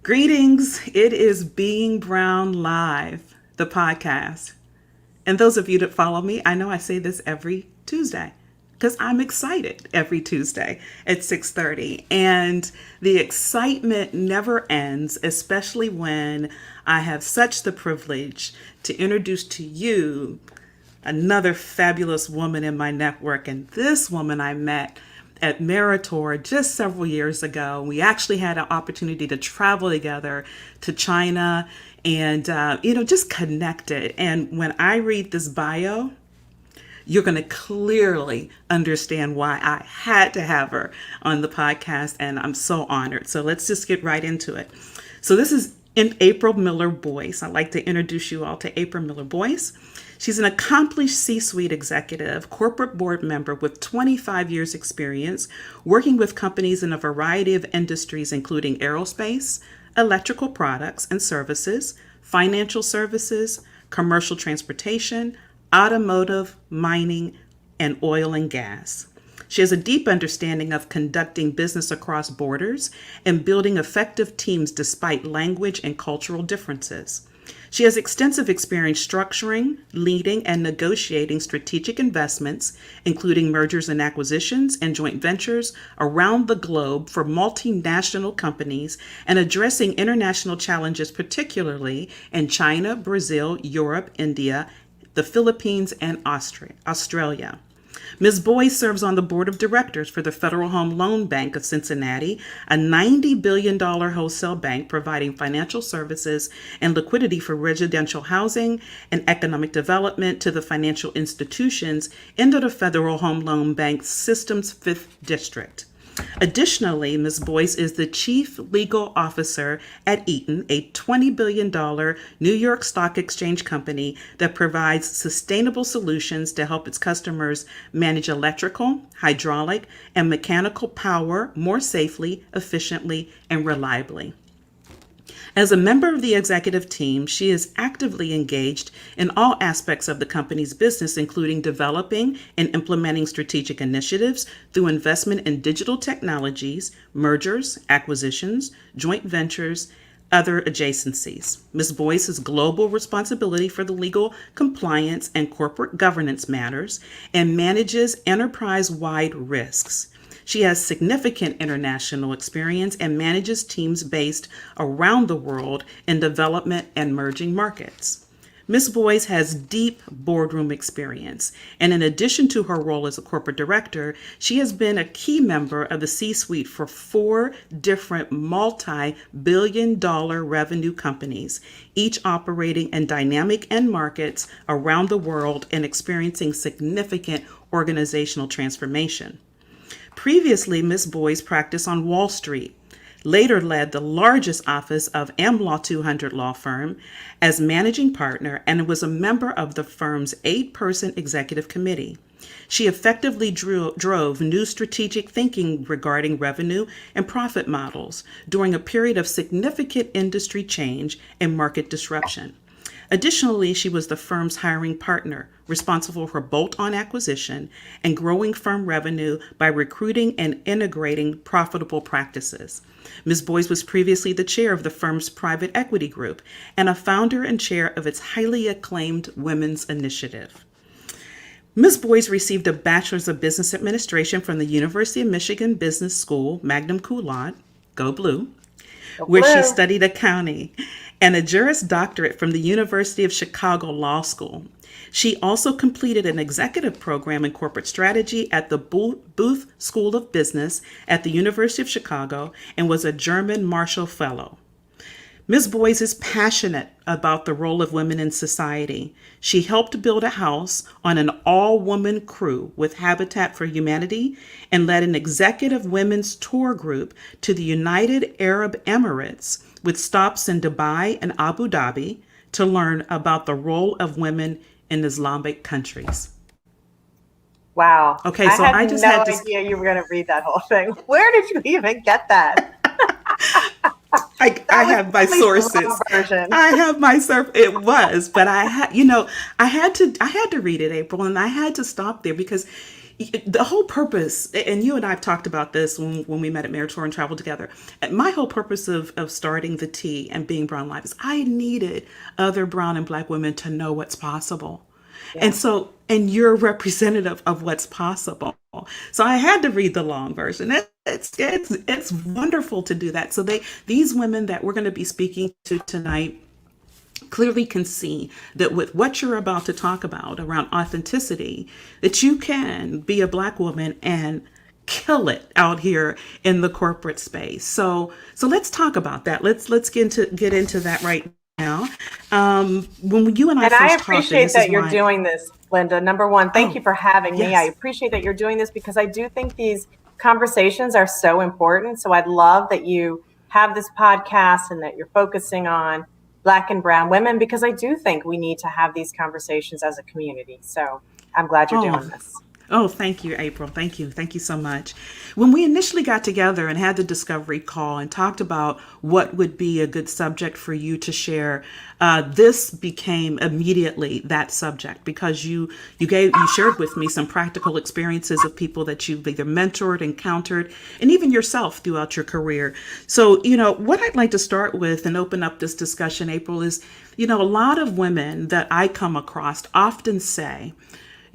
Greetings. It is Being Brown Live, the podcast. And those of you that follow me, I know I say this every Tuesday because I'm excited every Tuesday at 6:30. And the excitement never ends, especially when I have such the privilege to introduce to you another fabulous woman in my network. And this woman I met at Meritor just several years ago. We actually had an opportunity to travel together to China and, just connected. And when I read this bio, you're going to clearly understand why I had to have her on the podcast. And I'm so honored. So let's just get right into it. So this is April Miller Boyce. I'd like to introduce you all to April Miller Boyce. She's an accomplished C-suite executive, corporate board member with 25 years experience, working with companies in a variety of industries, including aerospace, electrical products and services, financial services, commercial transportation, automotive, mining, and oil and gas. She has a deep understanding of conducting business across borders and building effective teams despite language and cultural differences. She has extensive experience structuring, leading, and negotiating strategic investments, including mergers and acquisitions and joint ventures around the globe for multinational companies and addressing international challenges, particularly in China, Brazil, Europe, India, the Philippines, and Australia. Ms. Boyce serves on the board of directors for the Federal Home Loan Bank of Cincinnati, a $90 billion wholesale bank providing financial services and liquidity for residential housing and economic development to the financial institutions in the Federal Home Loan Bank System's 5th District. Additionally, Ms. Boyce is the Chief Legal Officer at Eaton, a $20 billion New York Stock Exchange company that provides sustainable solutions to help its customers manage electrical, hydraulic, and mechanical power more safely, efficiently, and reliably. As a member of the executive team, she is actively engaged in all aspects of the company's business, including developing and implementing strategic initiatives through investment in digital technologies, mergers, acquisitions, joint ventures, other adjacencies. Ms. Boyce's global responsibility for the legal compliance and corporate governance matters and manages enterprise-wide risks. She has significant international experience and manages teams based around the world in development and emerging markets. Ms. Boyce has deep boardroom experience, and in addition to her role as a corporate director, she has been a key member of the C-suite for 4 different multi-billion-dollar revenue companies, each operating in dynamic end markets around the world and experiencing significant organizational transformation. Previously, Ms. Boyce practiced on Wall Street, later led the largest office of AmLaw 200 law firm as managing partner, and was a member of the firm's 8-person executive committee. She effectively drove new strategic thinking regarding revenue and profit models during a period of significant industry change and market disruption. Additionally, she was the firm's hiring partner, responsible for bolt-on acquisition and growing firm revenue by recruiting and integrating profitable practices. Ms. Boyce was previously the chair of the firm's private equity group and a founder and chair of its highly acclaimed Women's Initiative. Ms. Boyce received a Bachelor's of Business Administration from the University of Michigan Business School, magna cum laude, go blue, where she studied accounting, and a Juris Doctorate from the University of Chicago Law School. She also completed an executive program in corporate strategy at the Booth School of Business at the University of Chicago and was a German Marshall Fellow. Ms. Boyce is passionate about the role of women in society. She helped build a house on an all-woman crew with Habitat for Humanity and led an executive women's tour group to the United Arab Emirates with stops in Dubai and Abu Dhabi to learn about the role of women in Islamic countries. Wow. Okay, so I just had had no idea you were going to read that whole thing. Where did you even get that? I have my sources. I have my it was, but I had to read it, April, and I had to stop there because the whole purpose, and you and I have talked about this when we met at Marriage Tour and traveled together. My whole purpose of starting the T and being Brown Live is I needed other brown and black women to know what's possible. And Yeah. so, and you're representative of what's possible. So I had to read the long version. It's wonderful to do that. So these women that we're going to be speaking to tonight clearly can see that with what you're about to talk about around authenticity, that you can be a black woman and kill it out here in the corporate space. So let's talk about that. Let's get into that right now. When you and I And I first talked, and appreciate this that is you're why. doing this, Linda. Number one, thank Oh, you for having me. I yes. appreciate that you're doing this because I do think these conversations are so important. So I'd love that you have this podcast and that you're focusing on Black and brown women because I do think we need to have these conversations as a community. So I'm glad you're Oh, doing this. oh, thank you, April. Thank you. Thank you so much. When we initially got together and had the discovery call and talked about what would be a good subject for you to share, this became immediately that subject because you shared with me some practical experiences of people that you've either mentored, encountered, and even yourself throughout your career. So, what I'd like to start with and open up this discussion, April, is, a lot of women that I come across often say,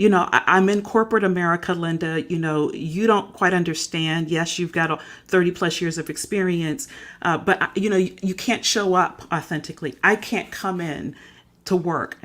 I'm in corporate America, Linda. You don't quite understand. Yes, you've got 30 plus years of experience, but you can't show up authentically. I can't come in to work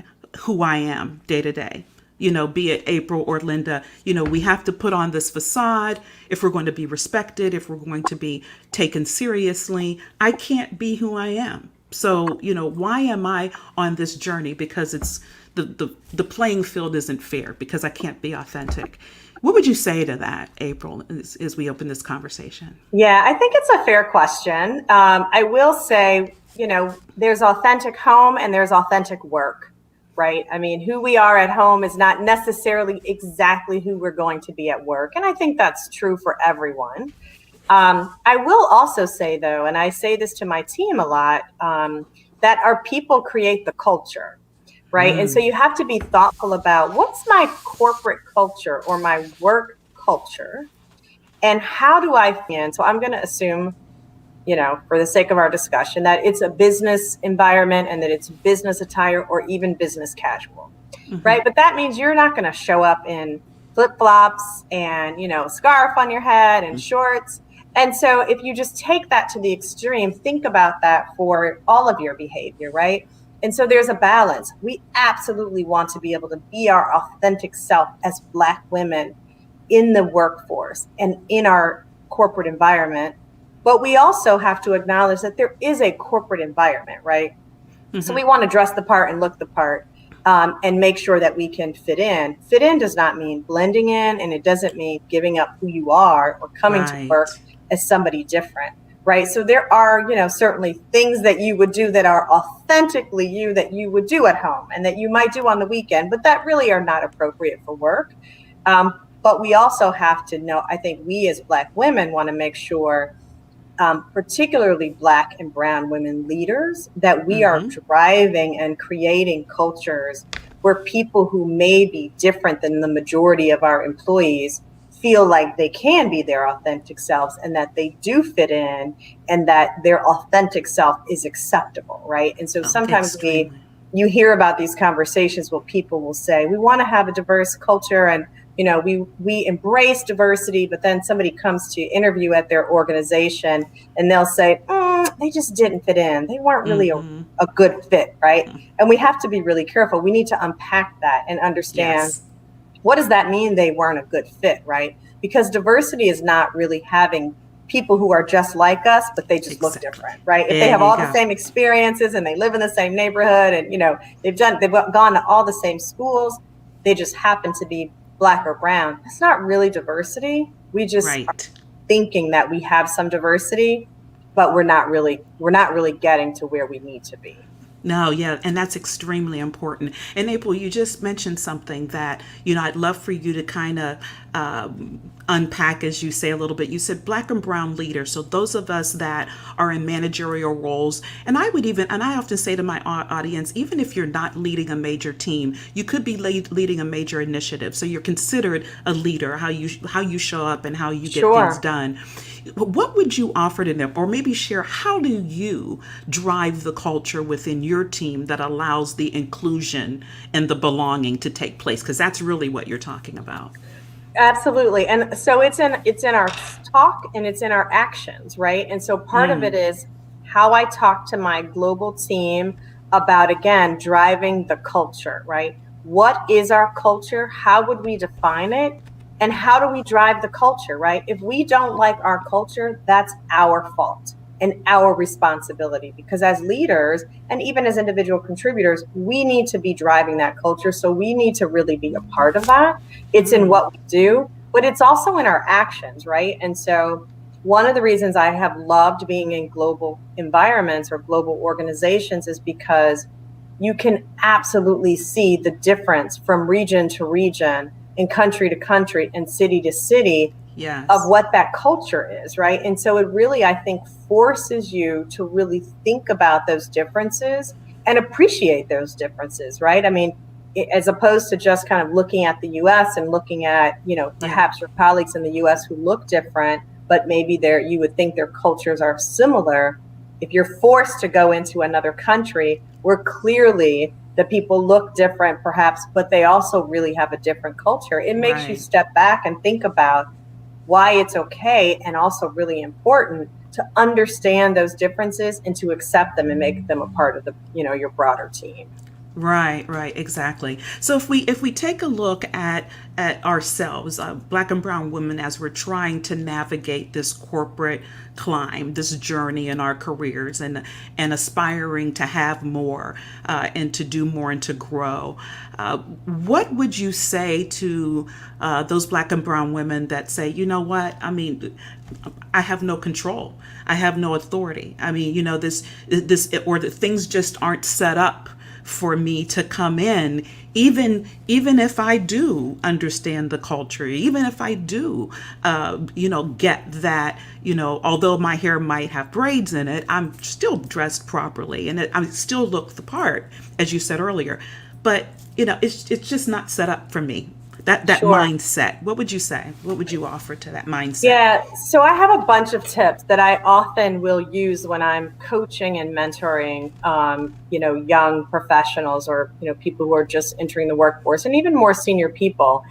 who I am day to day. Be it April or Linda, we have to put on this facade if we're going to be respected, if we're going to be taken seriously. I can't be who I am. So, why am I on this journey? Because it's the playing field isn't fair because I can't be authentic. What would you say to that, April, as we open this conversation? Yeah, I think it's a fair question. I will say, there's authentic home and there's authentic work, right? I mean, who we are at home is not necessarily exactly who we're going to be at work. And I think that's true for everyone. I will also say, though, and I say this to my team a lot, that our people create the culture, right? And so you have to be thoughtful about what's my corporate culture or my work culture and how do I fit in? So I'm going to assume, for the sake of our discussion, that it's a business environment and that it's business attire or even business casual, right? But that means you're not going to show up in flip-flops and, scarf on your head and shorts. And so if you just take that to the extreme, think about that for all of your behavior, right? And so there's a balance. We absolutely want to be able to be our authentic self as Black women in the workforce and in our corporate environment. But we also have to acknowledge that there is a corporate environment, right? So we want to dress the part and look the part and make sure that we can fit in. Fit in does not mean blending in, and it doesn't mean giving up who you are or coming to work Right. as somebody different. Right. So there are, certainly things that you would do that are authentically you that you would do at home and that you might do on the weekend, but that really are not appropriate for work. But we also have to know, I think we as Black women want to make sure, particularly Black and brown women leaders, that we are driving and creating cultures where people who may be different than the majority of our employees feel like they can be their authentic selves and that they do fit in and that their authentic self is acceptable, right? And so sometimes Extremely. you hear about these conversations where people will say, we want to have a diverse culture and we embrace diversity, but then somebody comes to interview at their organization and they'll say, they just didn't fit in. They weren't really a good fit, right? And we have to be really careful. We need to unpack that and understand, Yes. what does that mean they weren't a good fit, right? Because diversity is not really having people who are just like us, but they just look different, right? If they There have you all go. the same experiences and they live in the same neighborhood and, they've gone to all the same schools, they just happen to be Black or brown. That's not really diversity. We just are Right. thinking that we have some diversity, but we're not really getting to where we need to be. No, yeah, and that's extremely important. And April, you just mentioned something that, I'd love for you to kind of unpack, as you say, a little bit. You said Black and brown leaders. So those of us that are in managerial roles, and I often say to my audience, even if you're not leading a major team, you could be leading a major initiative. So you're considered a leader, how you show up and how you get things Sure. done. What would you offer to them, or maybe share, how do you drive the culture within your team that allows the inclusion and the belonging to take place? Because that's really what you're talking about. Absolutely. And so it's in our talk and it's in our actions, right? And so part of it is how I talk to my global team about, again, driving the culture, right? What is our culture? How would we define it? And how do we drive the culture, right? If we don't like our culture, that's our fault and our responsibility, because as leaders and even as individual contributors, we need to be driving that culture. So we need to really be a part of that. It's in what we do, but it's also in our actions, right? And so one of the reasons I have loved being in global environments or global organizations is because you can absolutely see the difference from region to region and country to country and city to city of Yes. what that culture is, right? And so it really, I think, forces you to really think about those differences and appreciate those differences, right? I mean, as opposed to just kind of looking at the US and looking at, Yeah. perhaps your colleagues in the US who look different, but maybe you would think their cultures are similar. If you're forced to go into another country where clearly the people look different perhaps, but they also really have a different culture, it makes you Right. step back and think about why it's okay and also really important to understand those differences and to accept them and make them a part of your broader team. Right, right, exactly. So if we take a look at ourselves, Black and brown women, as we're trying to navigate this corporate climb, this journey in our careers, and aspiring to have more, and to do more and to grow, what would you say to those Black and brown women that say, you know what? I mean, I have no control. I have no authority. I mean, this, or that things just aren't set up for me to come in, even if I do understand the culture, even if I do get that, although my hair might have braids in it, I'm still dressed properly and I still look the part, as you said earlier. But it's just not set up for me. That Sure. mindset. What would you say? What would you offer to that mindset? Yeah, so I have a bunch of tips that I often will use when I'm coaching and mentoring, young professionals or, people who are just entering the workforce and even more senior people.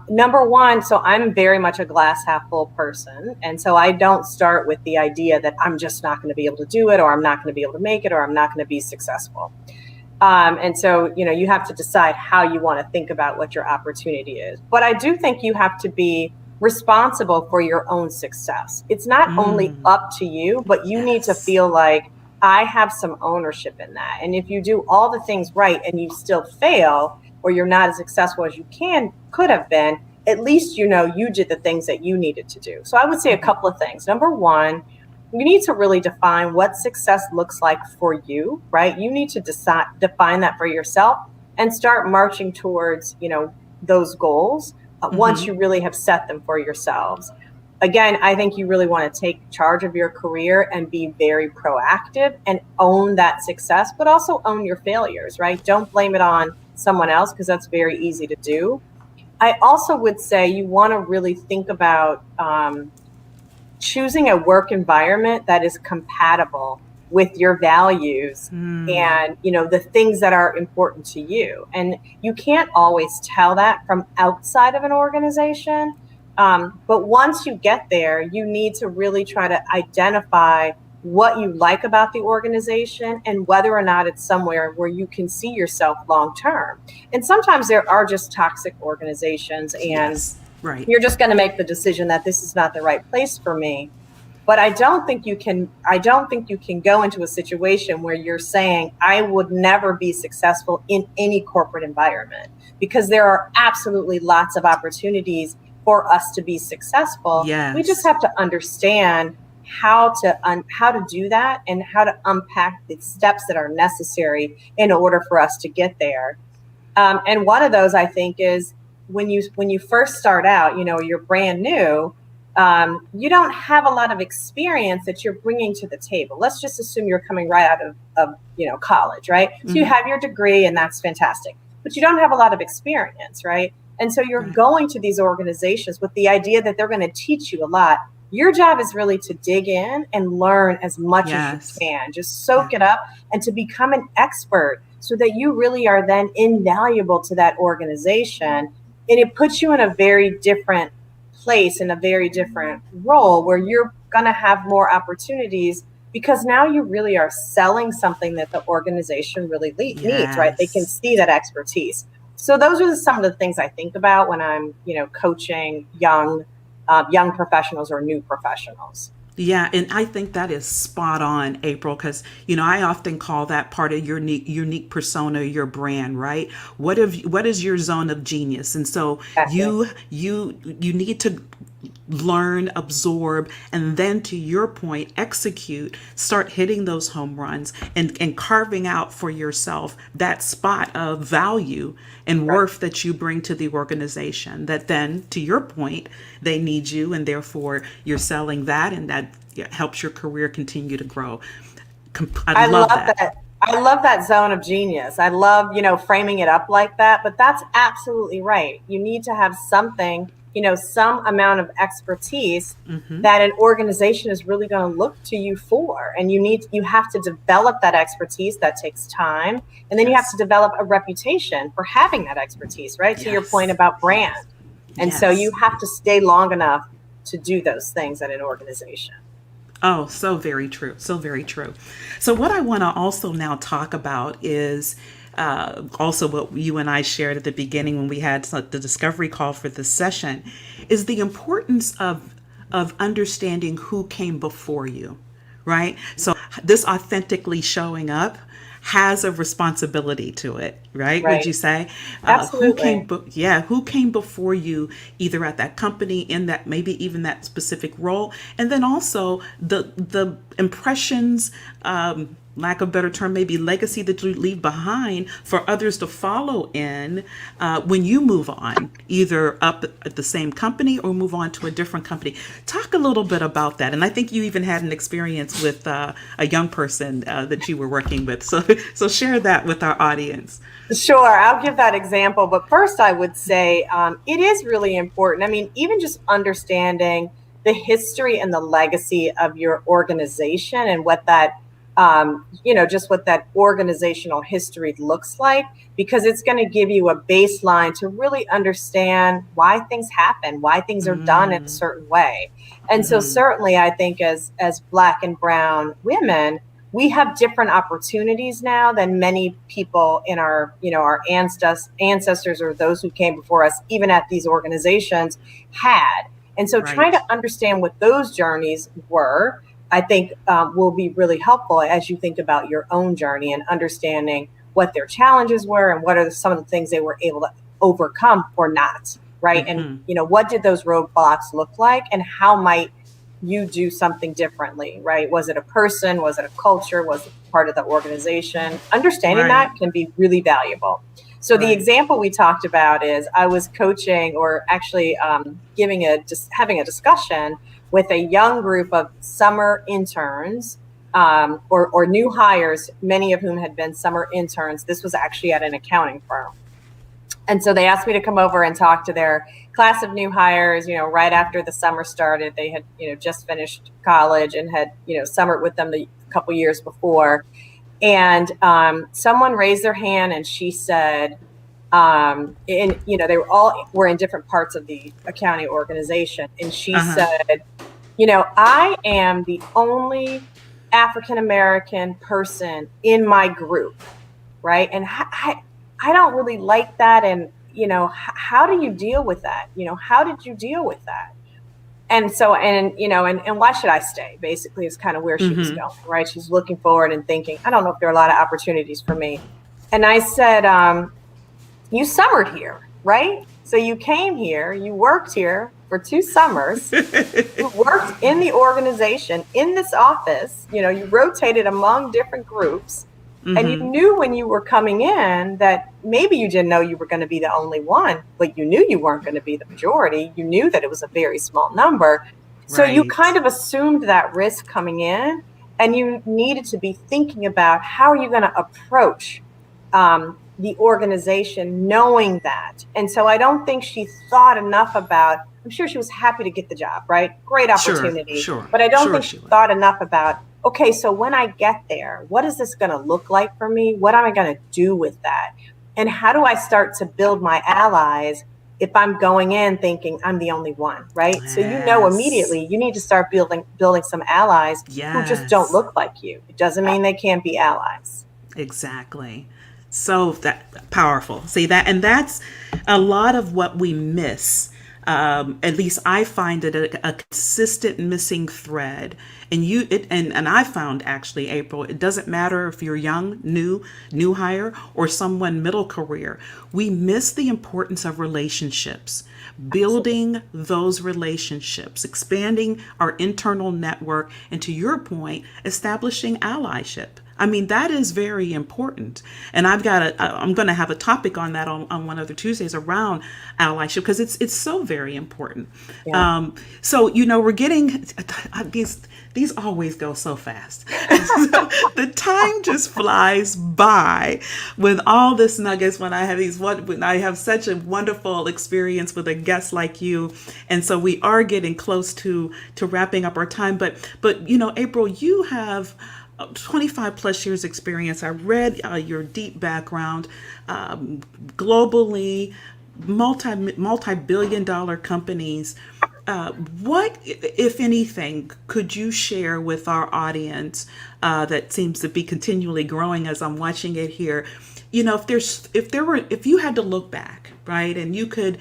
Number one, so I'm very much a glass half full person. And so I don't start with the idea that I'm just not going to be able to do it, or I'm not going to be able to make it, or I'm not going to be successful. And so, you have to decide how you want to think about what your opportunity is. But I do think you have to be responsible for your own success. It's not only up to you, but you need to Yes. feel like I have some ownership in that. And if you do all the things right and you still fail, or you're not as successful as you could have been, at least you did the things that you needed to do. So I would say a couple of things. Number one, you need to really define what success looks like for you, right? You need to define that for yourself and start marching towards, those goals once you really have set them for yourselves. Again, I think you really want to take charge of your career and be very proactive and own that success, but also own your failures, right? Don't blame it on someone else, because that's very easy to do. I also would say you want to really think about choosing a work environment that is compatible with your values and the things that are important to you. And you can't always tell that from outside of an organization, but once you get there, you need to really try to identify what you like about the organization and whether or not it's somewhere where you can see yourself long term. And sometimes there are just toxic organizations, and Yes. Right. you're just going to make the decision that this is not the right place for me. But I don't think you can go into a situation where you're saying I would never be successful in any corporate environment, because there are absolutely lots of opportunities for us to be successful. We just Yes. have to understand how to do that and how to unpack the steps that are necessary in order for us to get there. And one of those, I think, is when you first start out, you're brand new. You don't have a lot of experience that you're bringing to the table. Let's just assume you're coming right out of college, right? So you have your degree, and that's fantastic, but you don't have a lot of experience, right? And so you're going to these organizations with the idea that they're going to teach you a lot. Your job is really to dig in and learn as much as you can. Just soak it up and to become an expert so that you really are then invaluable to that organization. And it puts you in a very different place, in a very different role, where you're going to have more opportunities, because now you really are selling something that the organization really needs, right? They can see that expertise. So those are some of the things I think about when I'm, coaching young professionals or new professionals. Yeah, and I think that is spot on, April, because I often call that part of your unique persona, your brand, right? What is your zone of genius? And so you need to learn, absorb, and then, to your point, execute, start hitting those home runs and carving out for yourself that spot of value and worth that you bring to the organization, that then, to your point, they need you, and therefore you're selling that, and that helps your career continue to grow. I love that. I love that zone of genius. I love, framing it up like that, but that's absolutely right. You need to have something, some amount of expertise that an organization is really going to look to you for. And you have to develop that expertise. That takes time. And then you have to develop a reputation for having that expertise, right? To your point about brand. And so you have to stay long enough to do those things at an organization. Oh, so very true. So very true. So what I want to also now talk about is also what you and I shared at the beginning when we had the discovery call for this session, is the importance of understanding who came before you, right? So this authentically showing up has a responsibility to it, right? Would you say? Absolutely. Who came before you, either at that company, in that maybe even that specific role, and then also the impressions, lack of a better term, maybe legacy that you leave behind for others to follow in when you move on, either up at the same company or move on to a different company. Talk a little bit about that. And I think you even had an experience with a young person that you were working with. So share that with our audience. Sure, I'll give that example. But first, I would say it is really important. I mean, even just understanding the history and the legacy of your organization and what that just what that organizational history looks like, because it's going to give you a baseline to really understand why things happen, why things are done in a certain way. And so certainly I think as Black and brown women, we have different opportunities now than many people in our ancestors or those who came before us, even at these organizations, had. And so trying to understand what those journeys were, I think will be really helpful as you think about your own journey and understanding what their challenges were and what are some of the things they were able to overcome or not, right? And, what did those roadblocks look like, and how might you do something differently, right? Was it a person? Was it a culture? Was it part of the organization? Understanding that can be really valuable. So the example we talked about is I was coaching, or actually having a discussion with a young group of summer interns or new hires, many of whom had been summer interns. This was actually at an accounting firm. And so they asked me to come over and talk to their class of new hires, right after the summer started. They had, just finished college and had, summered with them a couple years before. And someone raised their hand and she said, they were in different parts of the accounting organization. And she said, I am the only African-American person in my group, right? And I don't really like that. And, how do you deal with that? How did you deal with that? And so, and why should I stay? Basically, is kind of where she was going, right? She's looking forward and thinking, I don't know if there are a lot of opportunities for me. And I said, you summered here, right? So you came here, you worked here for 2 summers, you worked in the organization, in this office, you rotated among different groups. And you knew when you were coming in that maybe you didn't know you were going to be the only one, but you knew you weren't going to be the majority. You knew that it was a very small number. So you Right. kind of assumed that risk coming in, and you needed to be thinking about how are you going to approach the organization knowing that. And so I don't think she thought enough about, I'm sure she was happy to get the job, right? Great Sure, opportunity. sure, But I don't sure think she she would. thought enough about, okay, so when I get there, what is this going to look like for me? What am I going to do with that? And how do I start to build my allies if I'm going in thinking I'm the only one, right? So you know Yes. immediately you need to start building some allies who just don't Yes. look like you. It doesn't mean they can't be allies. Exactly. So that powerful. See that, and that's a lot of what we miss. At least I find it a consistent missing thread. And and I found actually, April, it doesn't matter if you're young, new hire, or someone middle career. We miss the importance of relationships, Absolutely. building those relationships, expanding our internal network, and to your point, establishing allyship. I mean, that is very important. And I'm going to have a topic on that on one of the Tuesdays around allyship because it's so very important. Yeah. So, we're getting these always go so fast. The time just flies by with all this nuggets when I have such a wonderful experience with a guest like you. And so we are getting close to wrapping up our time. But April, you have 25 plus years experience. I read your deep background, globally, multi-billion dollar companies. What, if anything, could you share with our audience that seems to be continually growing as I'm watching it here? If you had to look back, right, and you could,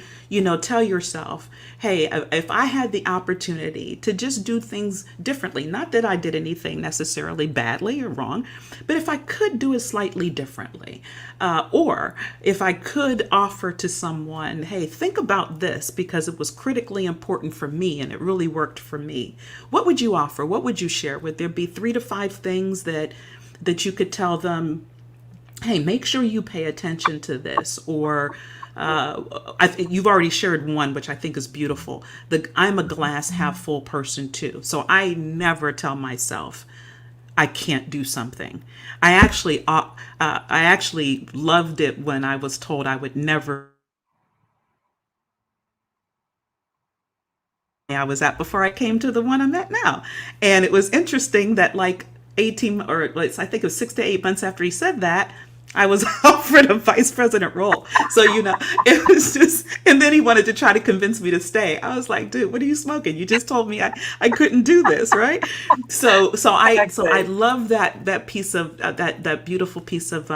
tell yourself, hey, if I had the opportunity to just do things differently, not that I did anything necessarily badly or wrong, but if I could do it slightly differently, or if I could offer to someone, hey, think about this because it was critically important for me and it really worked for me, what would you offer? What would you share? Would there be 3 to 5 things that you could tell them, hey, make sure you pay attention to this? Or you've already shared one, which I think is beautiful. I'm a glass half full person too. So I never tell myself I can't do something. I actually loved it when I was told I would never. I was at before I came to the one I'm at now. And it was interesting that like 18 or I think it was 6 to 8 months after he said that, I was offered a vice president role. So, it was just, and then he wanted to try to convince me to stay. I was like, dude, what are you smoking? You just told me I couldn't do this, right? So I Exactly. love that piece of that beautiful piece of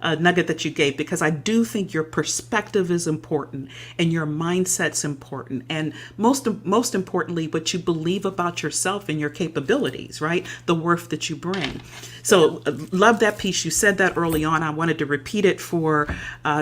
nugget that you gave, because I do think your perspective is important and your mindset's important, and most importantly, what you believe about yourself and your capabilities, right? The worth that you bring. Yeah. So love that piece. You said that early on. I wanted to repeat it for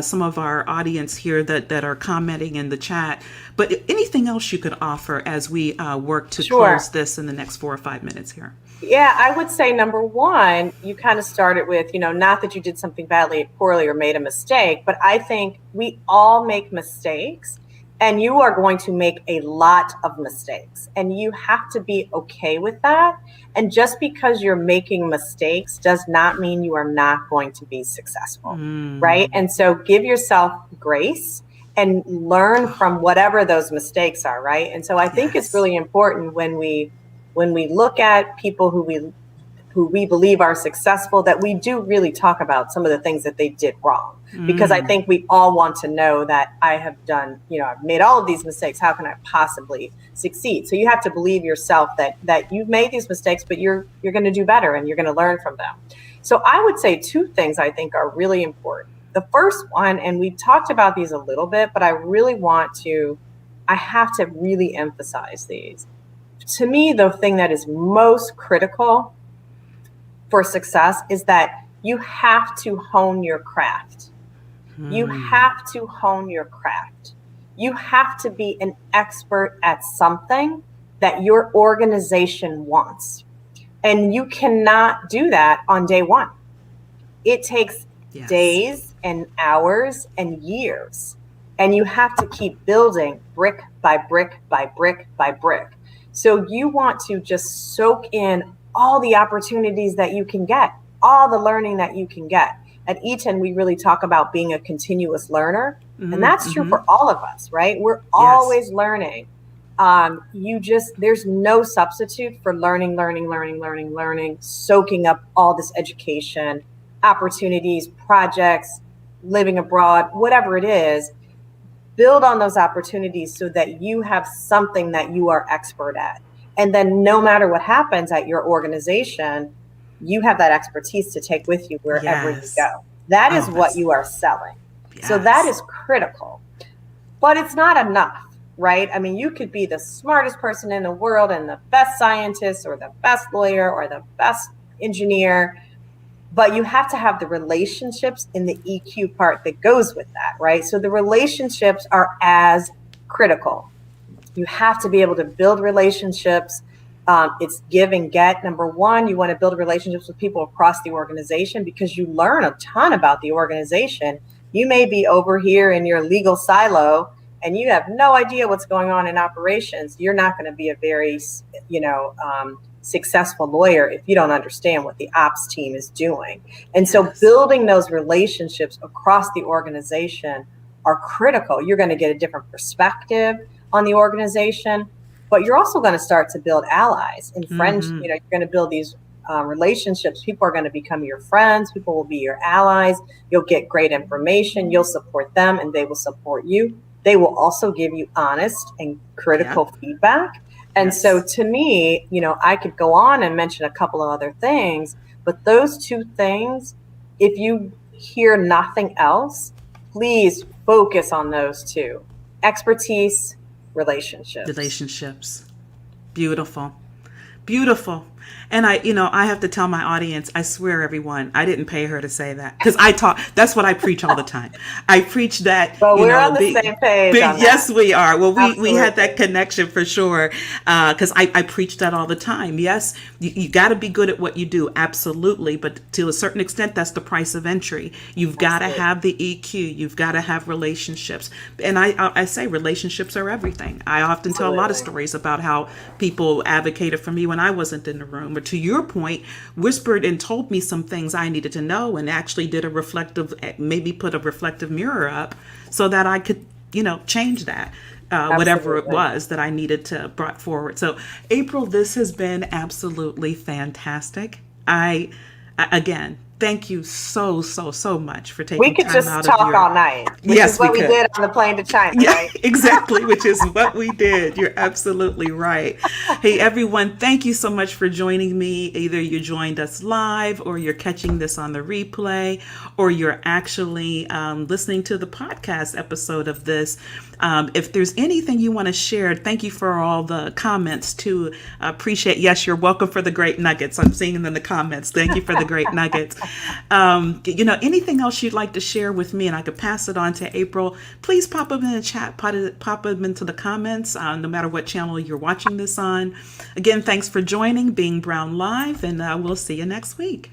some of our audience here that are commenting in the chat. But anything else you could offer as we work to close Sure. this in the next 4 or 5 minutes here? Yeah, I would say number one, you kind of started with, not that you did something badly, poorly, or made a mistake, but I think we all make mistakes, and you are going to make a lot of mistakes, and you have to be okay with that. And just because you're making mistakes does not mean you are not going to be successful, right? And so give yourself grace and learn from whatever those mistakes are, right? And so I think it's Yes. really important when we look at people who we believe are successful, that we do really talk about some of the things that they did wrong. Because I think we all want to know that I have done, I've made all of these mistakes. How can I possibly succeed? So you have to believe yourself that you've made these mistakes, but you're going to do better and you're going to learn from them. So I would say 2 things I think are really important. The first one, and we've talked about these a little bit, but I have to really emphasize these. To me, the thing that is most critical for success is that you have to hone your craft. You have to hone your craft. You have to be an expert at something that your organization wants. And you cannot do that on day one. It takes Yes. days and hours and years. And you have to keep building brick by brick by brick by brick. So you want to just soak in all the opportunities that you can get, all the learning that you can get. At Eaton, we really talk about being a continuous learner. And that's true for all of us, right? We're always learning. There's no substitute for learning, soaking up all this education, opportunities, projects, living abroad, whatever it is. Build on those opportunities so that you have something that you are expert at. And then no matter what happens at your organization, you have that expertise to take with you wherever you go. That is what you are selling. Yes. So that is critical. But it's not enough, right? I mean, you could be the smartest person in the world and the best scientist or the best lawyer or the best engineer, but you have to have the relationships in the EQ part that goes with that, right? So the relationships are as critical. You have to be able to build relationships. It's give and get. Number one, you want to build relationships with people across the organization because you learn a ton about the organization. You may be over here in your legal silo and you have no idea what's going on in operations. You're not going to be a very, successful lawyer if you don't understand what the ops team is doing. And so building those relationships across the organization are critical. You're going to get a different perspective on the organization, but you're also going to start to build allies and friends. You're going to build these relationships. People are going to become your friends. People will be your allies. You'll get great information. You'll support them and they will support you. They will also give you honest and critical feedback. And so to me, I could go on and mention a couple of other things, but those two things, if you hear nothing else, please focus on those two: expertise, relationships. Beautiful. And I have to tell my audience, I swear, everyone, I didn't pay her to say that because that's what I preach all the time. I preach that. But we're on the same page. Yes, we are. Well, we had that connection for sure. Because I preach that all the time. Yes, you got to be good at what you do. Absolutely. But to a certain extent, that's the price of entry. You've got to have the EQ. You've got to have relationships. And I say relationships are everything. I often tell a lot of stories about how people advocated for me when I wasn't in the room. But to your point, whispered and told me some things I needed to know and actually did maybe put a reflective mirror up so that I could, change that, whatever it was that I needed to brought forward. So April, this has been absolutely fantastic. Again, thank you so much for taking time out of your... We could just talk all night, which is what we did on the plane to China, right? Exactly, which is what we did. You're absolutely right. Hey, everyone, thank you so much for joining me. Either you joined us live or you're catching this on the replay or you're actually listening to the podcast episode of this. If there's anything you want to share, thank you for all the comments too. Appreciate. Yes, you're welcome for the great nuggets. I'm seeing them in the comments. Thank you for the great nuggets. Anything else you'd like to share with me and I could pass it on to April, please pop them in the chat, pop them into the comments, no matter what channel you're watching this on. Again, thanks for joining Being Brown Live, and we'll see you next week.